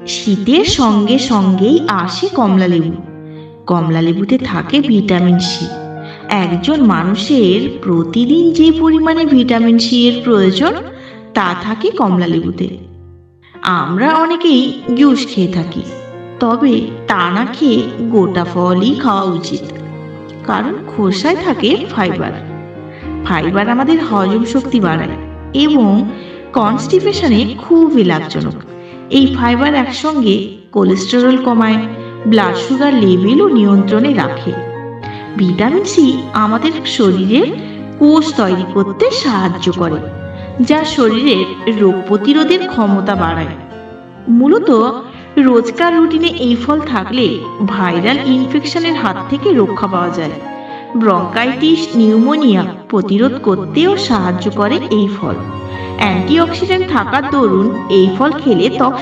শীতের সঙ্গে সঙ্গেই আসে কমলালেবু। কমলালেবুতে থাকে ভিটামিন সি। একজন মানুষের প্রতিদিন যে পরিমাণে ভিটামিন সি এর প্রয়োজন তা থাকে কমলালেবুতে। আমরা অনেকেই জুস খেয়ে থাকি, তবে তা না খেয়ে গোটা ফলই খাওয়া উচিত, কারণ খোসায় থাকে ফাইবার। ফাইবার আমাদের হজম শক্তি বাড়ায় এবং কনস্টিপেশনে খুবই লাভজনক। এই ফাইবার একসঙ্গে কোলেস্টেরল কমায়, ব্লাড সুগার লেভেলও নিয়ন্ত্রণে রাখে। ভিটামিন সি আমাদের শরীরে কোষ তৈরি করতে সাহায্য করে, যা শরীরের রোগ প্রতিরোধের ক্ষমতা বাড়ায়। মূলত রোজকার রুটিনে এই ফল থাকলে ভাইরাল ইনফেকশনের হাত থেকে রক্ষা পাওয়া যায়। ব্রঙ্কাইটিস, নিউমোনিয়া প্রতিরোধ করতেও সাহায্য করে এই ফল। অ্যান্টিঅক্সিডেন্ট থাকার দরুন এই ফল খেলে ত্বক